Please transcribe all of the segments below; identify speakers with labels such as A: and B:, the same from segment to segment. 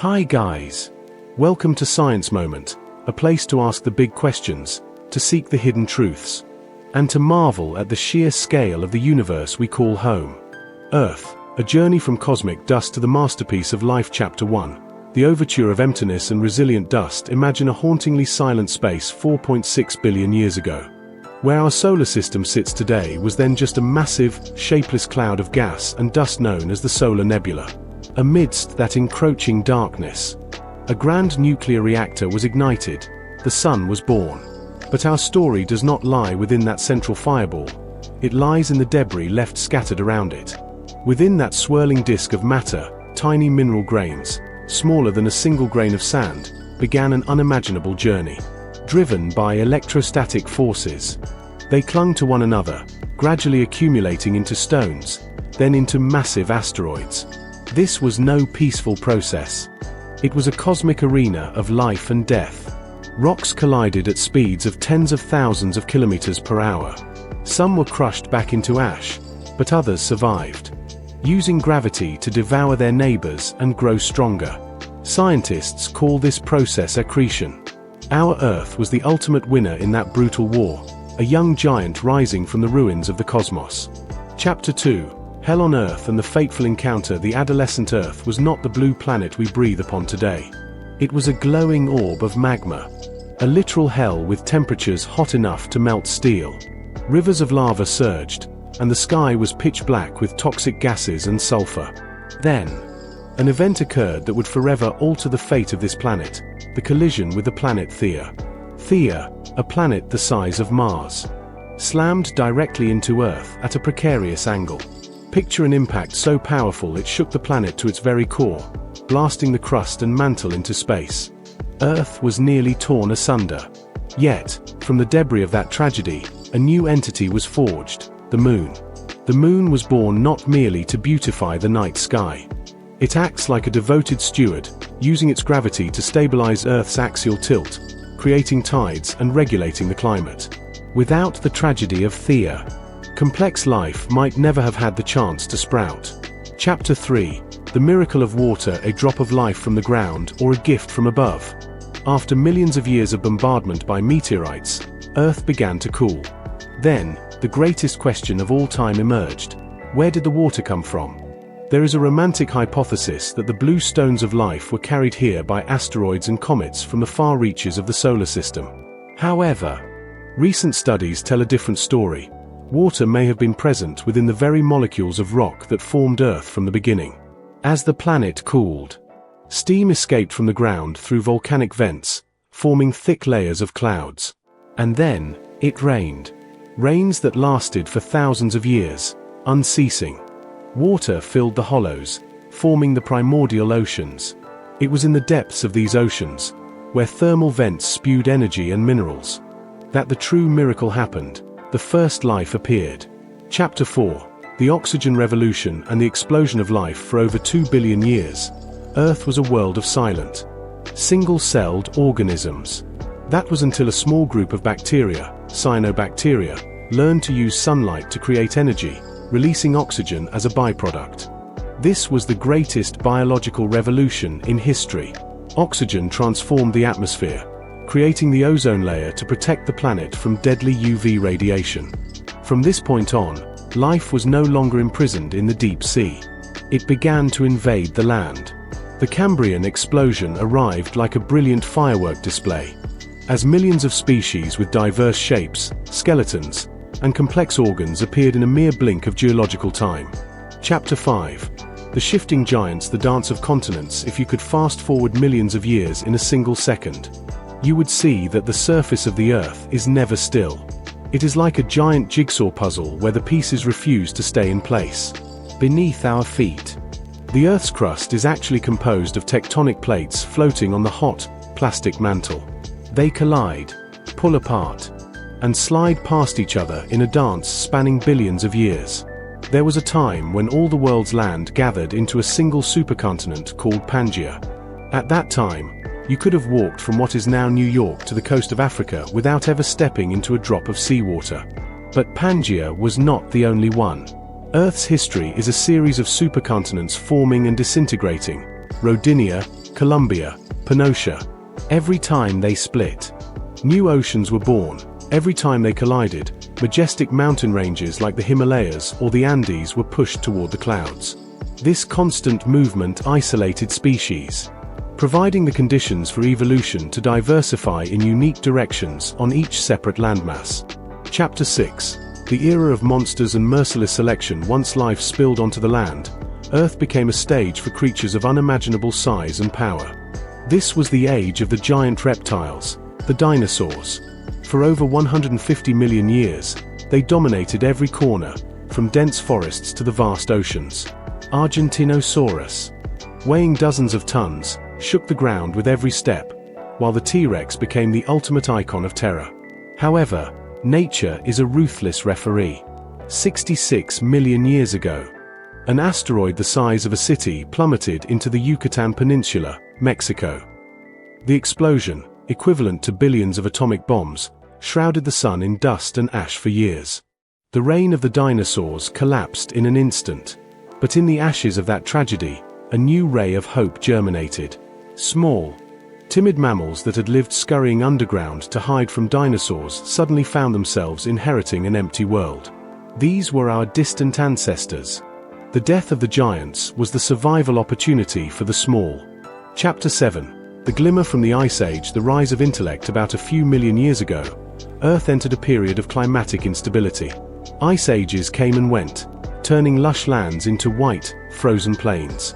A: Hi guys! Welcome to Science Moment, a place to ask the big questions, to seek the hidden truths, and to marvel at the sheer scale of the universe we call home. Earth, a journey from cosmic dust to the masterpiece of life. Chapter 1. The overture of emptiness and resilient dust. Imagine a hauntingly silent space 4.6 billion years ago. Where our solar system sits today was then just a massive, shapeless cloud of gas and dust known as the solar nebula. Amidst that encroaching darkness, a grand nuclear reactor was ignited, the sun was born. But our story does not lie within that central fireball. It lies in the debris left scattered around it. Within that swirling disk of matter, tiny mineral grains, smaller than a single grain of sand, began an unimaginable journey. Driven by electrostatic forces, they clung to one another, gradually accumulating into stones, then into massive asteroids. This was no peaceful process. It was a cosmic arena of life and death. Rocks collided at speeds of tens of thousands of kilometers per hour. Some were crushed back into ash, but others survived, using gravity to devour their neighbors and grow stronger. Scientists call this process accretion. Our Earth was the ultimate winner in that brutal war, a young giant rising from the ruins of the cosmos. Chapter 2. Hell on Earth and the fateful encounter. The adolescent Earth was not the blue planet we breathe upon today. It was a glowing orb of magma. A literal hell with temperatures hot enough to melt steel. Rivers of lava surged, and the sky was pitch black with toxic gases and sulfur. Then, an event occurred that would forever alter the fate of this planet, the collision with the planet Theia. Theia, a planet the size of Mars, slammed directly into Earth at a precarious angle. Picture an impact so powerful it shook the planet to its very core, blasting the crust and mantle into space. Earth was nearly torn asunder. Yet, from the debris of that tragedy, a new entity was forged, the Moon. The Moon was born not merely to beautify the night sky. It acts like a devoted steward, using its gravity to stabilize Earth's axial tilt, creating tides and regulating the climate. Without the tragedy of Theia, complex life might never have had the chance to sprout. Chapter 3. The miracle of water. A drop of life from the ground or a gift from above. After millions of years of bombardment by meteorites, Earth began to cool. Then, the greatest question of all time emerged. Where did the water come from? There is a romantic hypothesis that the blue stones of life were carried here by asteroids and comets from the far reaches of the solar system. However, recent studies tell a different story. Water may have been present within the very molecules of rock that formed Earth from the beginning. As the planet cooled, steam escaped from the ground through volcanic vents, forming thick layers of clouds. And then, it rained. Rains that lasted for thousands of years, unceasing. Water filled the hollows, forming the primordial oceans. It was in the depths of these oceans, where thermal vents spewed energy and minerals, that the true miracle happened. The first life appeared. Chapter 4. The oxygen revolution and the explosion of life. For over 2 billion years, Earth was a world of silent, single-celled organisms. That was until a small group of bacteria, cyanobacteria, learned to use sunlight to create energy, releasing oxygen as a byproduct. This was the greatest biological revolution in history. Oxygen transformed the atmosphere, creating the ozone layer to protect the planet from deadly UV radiation. From this point on, life was no longer imprisoned in the deep sea. It began to invade the land. The Cambrian explosion arrived like a brilliant firework display, as millions of species with diverse shapes, skeletons, and complex organs appeared in a mere blink of geological time. Chapter 5. The shifting giants. The dance of continents. If you could fast forward millions of years in a single second, you would see that the surface of the Earth is never still. It is like a giant jigsaw puzzle where the pieces refuse to stay in place. Beneath our feet, the Earth's crust is actually composed of tectonic plates floating on the hot, plastic mantle. They collide, pull apart, and slide past each other in a dance spanning billions of years. There was a time when all the world's land gathered into a single supercontinent called Pangaea. At that time, you could have walked from what is now New York to the coast of Africa without ever stepping into a drop of seawater. But Pangaea was not the only one. Earth's history is a series of supercontinents forming and disintegrating. Rodinia, Columbia, Panocha. Every time they split, new oceans were born. Every time they collided, majestic mountain ranges like the Himalayas or the Andes were pushed toward the clouds. This constant movement isolated species, providing the conditions for evolution to diversify in unique directions on each separate landmass. Chapter 6. The era of monsters and merciless selection. Once life spilled onto the land, Earth became a stage for creatures of unimaginable size and power. This was the age of the giant reptiles, the dinosaurs. For over 150 million years, they dominated every corner, from dense forests to the vast oceans. Argentinosaurus, weighing dozens of tons, shook the ground with every step, while the T-Rex became the ultimate icon of terror. However, nature is a ruthless referee. 66 million years ago, an asteroid the size of a city plummeted into the Yucatan Peninsula, Mexico. The explosion, equivalent to billions of atomic bombs, shrouded the sun in dust and ash for years. The reign of the dinosaurs collapsed in an instant. But in the ashes of that tragedy, a new ray of hope germinated. Small, timid mammals that had lived scurrying underground to hide from dinosaurs suddenly found themselves inheriting an empty world. These were our distant ancestors. The death of the giants was the survival opportunity for the small. Chapter 7. The glimmer from the Ice Age. The rise of intellect. About a few million years ago, Earth entered a period of climatic instability. Ice ages came and went, turning lush lands into white, frozen plains.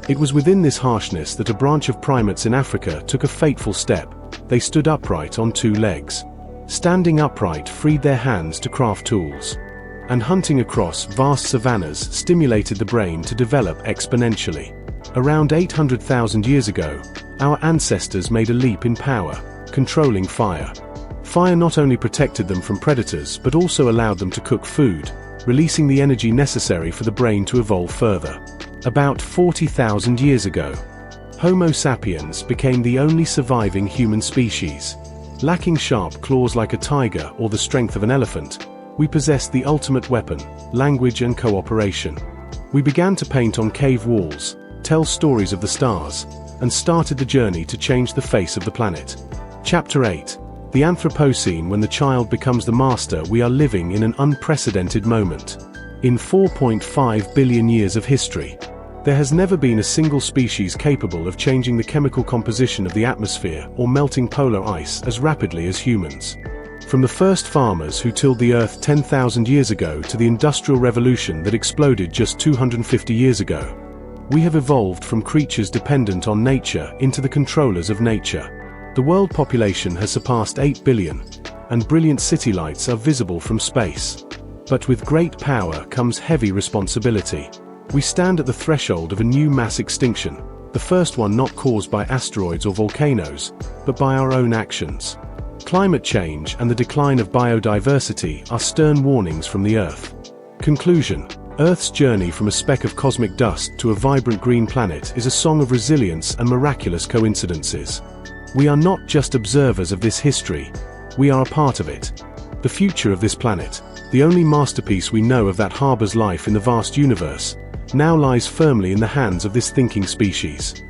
A: It was within this harshness that a branch of primates in Africa took a fateful step. They stood upright on two legs. Standing upright freed their hands to craft tools. And hunting across vast savannas stimulated the brain to develop exponentially. Around 800,000 years ago, our ancestors made a leap in power, controlling fire. Fire not only protected them from predators but also allowed them to cook food, releasing the energy necessary for the brain to evolve further. About 40,000 years ago, Homo sapiens became the only surviving human species. Lacking sharp claws like a tiger or the strength of an elephant, we possessed the ultimate weapon, language and cooperation. We began to paint on cave walls, tell stories of the stars, and started the journey to change the face of the planet. Chapter 8. The Anthropocene. When the child becomes the master. We are living in an unprecedented moment. In 4.5 billion years of history, there has never been a single species capable of changing the chemical composition of the atmosphere or melting polar ice as rapidly as humans. From the first farmers who tilled the earth 10,000 years ago to the Industrial Revolution that exploded just 250 years ago, we have evolved from creatures dependent on nature into the controllers of nature. The world population has surpassed 8 billion, and brilliant city lights are visible from space. But with great power comes heavy responsibility. We stand at the threshold of a new mass extinction, the first one not caused by asteroids or volcanoes, but by our own actions. Climate change and the decline of biodiversity are stern warnings from the Earth. Conclusion. Earth's journey from a speck of cosmic dust to a vibrant green planet is a song of resilience and miraculous coincidences. We are not just observers of this history, we are a part of it. The future of this planet, the only masterpiece we know of that harbors life in the vast universe, now lies firmly in the hands of this thinking species.